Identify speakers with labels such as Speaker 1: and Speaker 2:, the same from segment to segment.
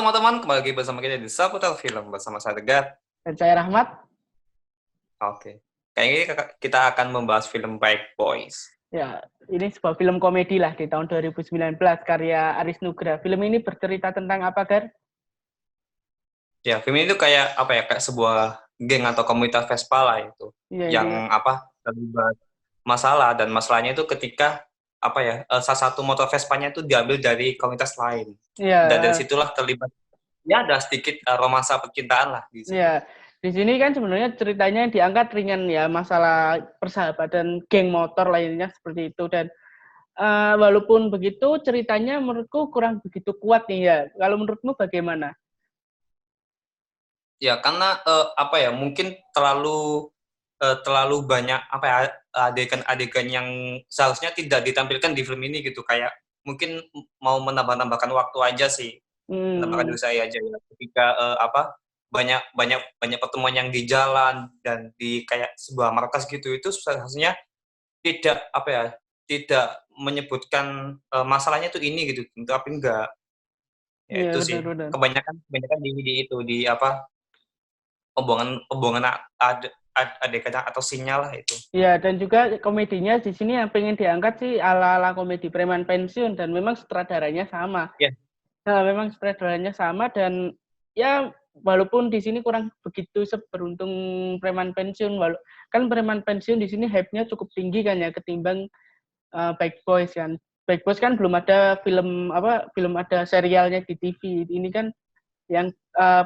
Speaker 1: teman-teman, kembali lagi bersama kita di Seputar Film bersama saya Tegar.
Speaker 2: Dan saya Rahmat.
Speaker 1: Oke. Kayaknya ini kita akan membahas film Bad Boys.
Speaker 2: Ya, ini sebuah film komedi lah di tahun 2019 karya Aris Nugra. Film ini bercerita tentang apa, Gar?
Speaker 1: Ya, film ini tuh kayak apa ya? Kayak sebuah geng atau komunitas Vespa lah itu.
Speaker 2: Iya, ini
Speaker 1: Yang apa? Terlibat masalah, dan masalahnya itu ketika apa ya? Salah satu motor Vespanya itu diambil dari komunitas lain. Dan dari
Speaker 2: ya,
Speaker 1: situlah terlibat, ya ada sedikit romansa percintaan lah di situ.
Speaker 2: ya. Di sini kan sebenarnya ceritanya diangkat ringan ya, masalah persahabatan geng motor lainnya seperti itu. Dan walaupun begitu ceritanya menurutku kurang begitu kuat nih ya. Kalau menurutmu bagaimana?
Speaker 1: Ya, karena apa ya? Mungkin terlalu banyak apa ya, adegan-adegan yang seharusnya tidak ditampilkan di film ini gitu, kayak mungkin mau menambah-nambahkan waktu aja sih, menambahkan
Speaker 2: Hmm,
Speaker 1: diri saya aja ya, ketika apa, banyak banyak banyak pertemuan yang di jalan dan di kayak sebuah markas gitu, itu seharusnya tidak apa ya, tidak menyebutkan masalahnya itu ini gitu, tapi enggak. Ya
Speaker 2: iya
Speaker 1: itu sih,
Speaker 2: benar-benar.
Speaker 1: kebanyakan kebanyakan di itu, di apa, pembuangan pembuangan adegan atau sinyal lah itu.
Speaker 2: Ya, dan juga komedinya di sini yang pengen diangkat sih ala-ala komedi preman pensiun dan memang sutradaranya sama.
Speaker 1: Ya.
Speaker 2: Nah, memang sutradaranya sama dan ya walaupun di sini kurang begitu seberuntung preman pensiun, kan preman pensiun di sini hype-nya cukup tinggi kan ya ketimbang Bad Boys kan. Bad Boys kan belum ada belum ada serialnya di TV. Ini kan yang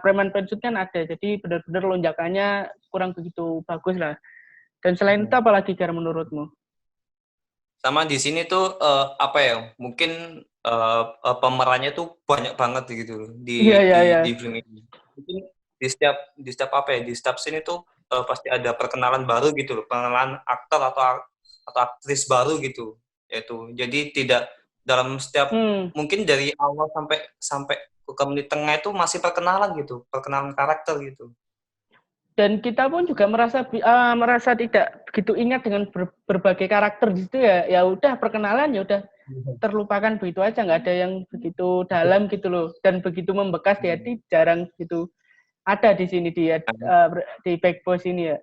Speaker 2: preman pensiun kan ada, jadi benar-benar lonjakannya kurang begitu bagus lah. Dan selain itu apalagi Gar menurutmu?
Speaker 1: Sama di sini tuh apa ya, mungkin pemerannya tuh banyak banget gitu loh
Speaker 2: Iya,
Speaker 1: di
Speaker 2: iya,
Speaker 1: di
Speaker 2: iya.
Speaker 1: di film ini. Mungkin di setiap apa ya, di setiap scene itu pasti ada perkenalan baru gitu loh, perkenalan aktor atau aktris baru gitu. Yaitu jadi tidak dalam setiap,
Speaker 2: Hmm.
Speaker 1: mungkin dari awal sampai sampai ke menit tengah itu masih perkenalan gitu, perkenalan karakter gitu.
Speaker 2: Dan kita pun juga merasa tidak begitu ingat dengan berbagai karakter di situ ya. Ya udah perkenalan ya udah terlupakan begitu aja, nggak ada yang begitu dalam gitu loh. Dan begitu membekas di hati jarang gitu ada di sini di Back Boys ini ya.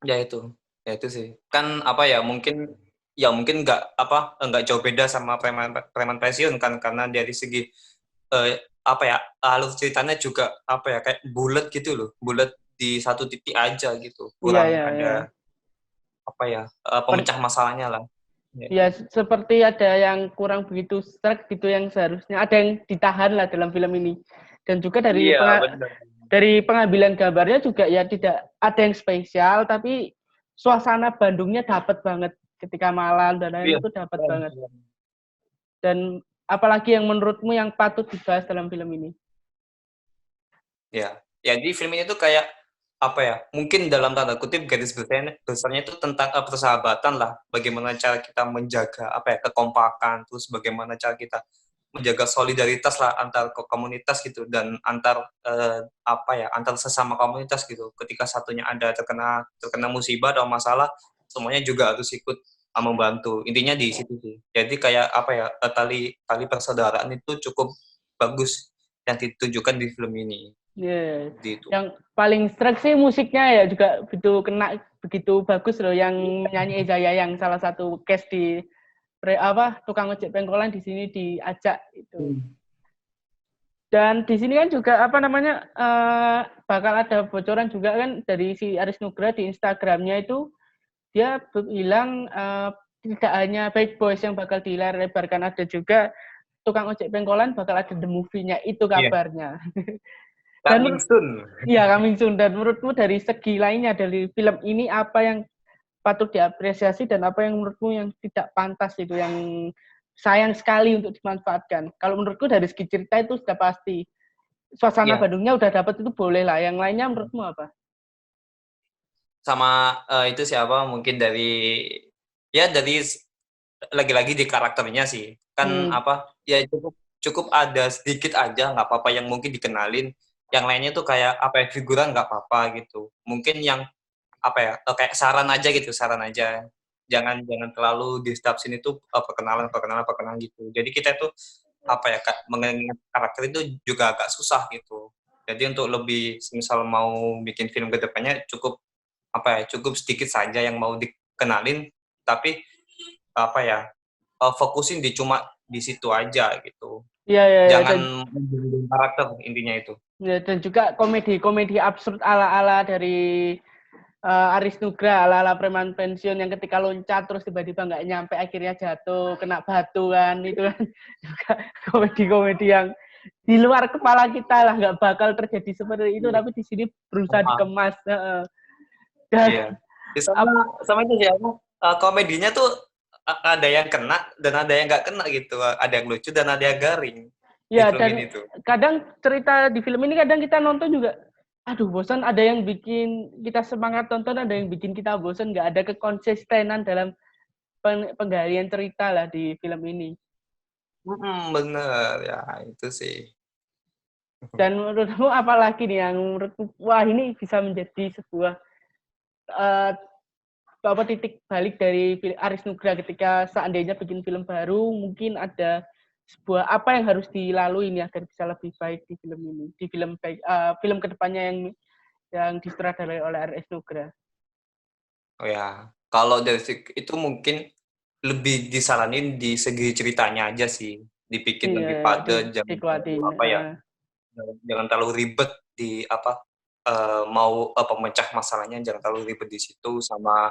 Speaker 1: Ya itu, ya itu sih. Kan apa ya, mungkin nggak jauh beda sama preman preman pensiun kan, karena dari segi apa ya, alur ceritanya juga apa ya, kayak bulat gitu loh, bulat di satu titik aja gitu.
Speaker 2: Iya,
Speaker 1: Kurang
Speaker 2: iya, iya.
Speaker 1: ada apa ya,
Speaker 2: Per,
Speaker 1: pemecah masalahnya lah. Ya itu.
Speaker 2: ya seperti ada yang kurang begitu struck gitu yang seharusnya ada yang ditahan lah dalam film ini. Dan juga
Speaker 1: Iya, benar.
Speaker 2: dari pengambilan gambarnya juga ya tidak ada yang spesial, tapi suasana Bandungnya dapat banget ketika malam dan lain
Speaker 1: Iya.
Speaker 2: itu dapat banget. Dan apalagi yang menurutmu yang patut dibahas dalam film ini?
Speaker 1: Ya, ya di film ini tuh kayak apa ya? Mungkin dalam tanda kutip garis besarnya itu tentang persahabatan lah. Bagaimana cara kita menjaga apa ya, kekompakan, terus bagaimana cara kita menjaga solidaritas lah antar komunitas gitu, dan antar apa ya, antar sesama komunitas gitu. Ketika satunya ada terkena terkena musibah atau masalah, semuanya juga harus ikut membantu. Intinya di situ sih. Jadi kayak apa ya, tali tali persaudaraan itu cukup bagus yang ditunjukkan di film ini.
Speaker 2: Yeah.
Speaker 1: Di itu.
Speaker 2: Yang paling struck sih musiknya ya juga begitu bagus loh, yang nyanyi Eza yang salah satu cast di tukang ojek pengkolan di sini diajak itu. Dan di sini kan juga bakal ada bocoran juga kan dari si Aris Nugra di Instagramnya itu, dia bilang tidak hanya Bad Boys yang bakal dilebarkan, ada juga tukang ojek pengkolan bakal ada the movie-nya itu
Speaker 1: Iya.
Speaker 2: kabarnya. Dan
Speaker 1: Coming soon.
Speaker 2: ya kami Sun, dan menurutmu dari segi lainnya dari film ini apa yang patut diapresiasi dan apa yang menurutmu yang tidak pantas itu, yang sayang sekali untuk dimanfaatkan? Kalau menurutku dari segi cerita itu sudah pasti. Suasana
Speaker 1: Iya.
Speaker 2: Bandungnya udah dapat itu boleh lah. Yang lainnya menurutmu apa?
Speaker 1: Sama itu siapa? Mungkin dari, ya dari lagi-lagi di karakternya sih. Kan
Speaker 2: Hmm,
Speaker 1: apa? Ya cukup cukup ada sedikit aja, nggak apa-apa yang mungkin dikenalin. Yang lainnya tuh kayak apa ya, figuran nggak apa-apa gitu. Mungkin yang apa ya, kayak saran aja gitu, saran aja. Jangan jangan terlalu di setiap sini tuh perkenalan perkenalan perkenalan gitu. Jadi kita tuh mengingat karakter itu juga agak susah gitu. Jadi untuk lebih misal mau bikin film ke depannya cukup sedikit saja yang mau dikenalin, tapi fokusin cuma di situ aja gitu.
Speaker 2: Iya, iya, iya.
Speaker 1: Jangan membunuh karakter intinya itu.
Speaker 2: Ya, dan juga komedi absurd ala-ala dari Aris Nugra, ala-ala preman pensiun yang ketika loncat terus tiba-tiba nggak nyampe akhirnya jatuh kena batu kan, itu kan juga komedi-komedi yang di luar kepala kita lah, nggak bakal terjadi seperti itu, tapi di sini berusaha dikemas. Dan
Speaker 1: Iya. Sama itu sih, komedinya tuh ada yang kena dan ada yang nggak kena gitu. Ada yang lucu dan ada yang garing di
Speaker 2: ya,
Speaker 1: film
Speaker 2: dan
Speaker 1: ini tuh.
Speaker 2: kadang cerita di film ini kadang kita nonton juga, aduh bosan, ada yang bikin kita semangat nonton, ada yang bikin kita bosan, nggak ada kekonsistenan dalam penggalian cerita lah di film ini.
Speaker 1: Bener ya, itu sih.
Speaker 2: Dan menurutmu apa lagi nih yang menurutmu, wah ini bisa menjadi sebuah titik balik dari Aris Nugra ketika seandainya bikin film baru, mungkin ada sebuah apa yang harus dilalui ini agar bisa lebih baik di film ini, di film kedepannya yang disutradarai oleh Aris Nugra.
Speaker 1: Oh ya, kalau dari itu mungkin lebih disaranin di segi ceritanya aja sih, dibikin lebih padat, jangan
Speaker 2: dikuatin.
Speaker 1: jangan terlalu ribet di pemecah masalahnya, jangan terlalu ribet di situ, sama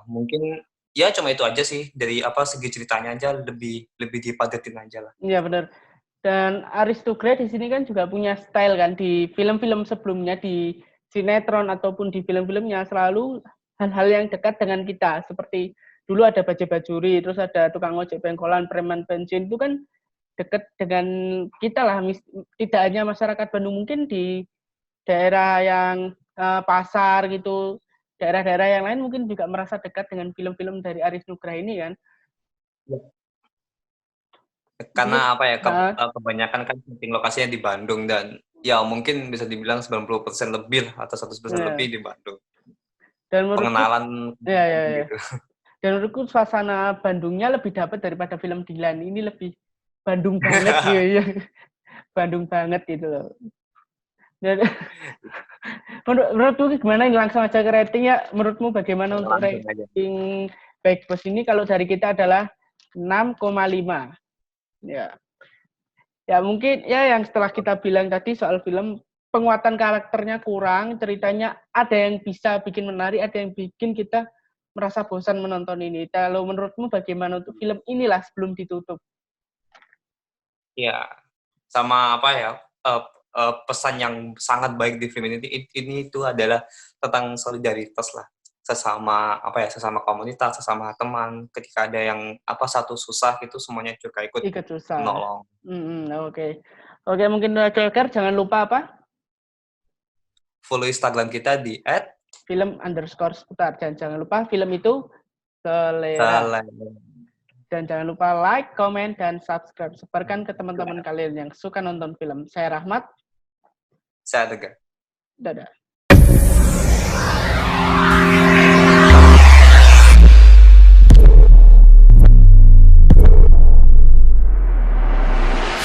Speaker 1: mungkin ya cuma itu aja sih, dari segi ceritanya aja lebih dipadatin aja lah.
Speaker 2: Iya benar. Dan Aris Nugra di sini kan juga punya style kan, di film-film sebelumnya, di sinetron ataupun di film-filmnya selalu hal-hal yang dekat dengan kita, seperti dulu ada Baja Bajuri, terus ada Tukang Ojek Pengkolan, Preman Pensiun, itu kan dekat dengan kita lah, tidak hanya masyarakat Bandung, mungkin di daerah yang pasar gitu, daerah-daerah yang lain mungkin juga merasa dekat dengan film-film dari Aris Nugra ini kan.
Speaker 1: Karena kebanyakan kan syuting lokasinya di Bandung, dan ya mungkin bisa dibilang 90% lebih atau 100% lebih di Bandung.
Speaker 2: Dan menurutku,
Speaker 1: pengenalan
Speaker 2: ya. Gitu. Dan menurutku suasana Bandungnya lebih dapat daripada film Dilan. Ini lebih Bandung banget gitu ya. Bandung banget gitu loh. Dan menurutmu gimana, ini langsung aja ke rating ya. Menurutmu bagaimana untuk rating Baik Bos ini? Kalau dari kita adalah 6,5. Ya. Ya mungkin ya yang setelah kita bilang tadi soal film, penguatan karakternya kurang, ceritanya ada yang bisa bikin menarik, ada yang bikin kita merasa bosan menonton ini. Kalau menurutmu bagaimana untuk film inilah sebelum ditutup?
Speaker 1: Ya, sama pesan yang sangat baik di film ini itu adalah tentang solidaritas lah, sesama komunitas, sesama teman. Ketika ada yang satu susah itu, semuanya juga ikut
Speaker 2: susah.
Speaker 1: menolong.
Speaker 2: Oke, mungkin jangan lupa apa?
Speaker 1: Follow Instagram kita di
Speaker 2: @film_seputar. Dan jangan lupa film itu selera. Dan jangan lupa like, comment, dan subscribe. Sebarkan ke teman-teman kalian yang suka nonton film. Saya Rahmat.
Speaker 1: Saya Tegar.
Speaker 2: Dadah.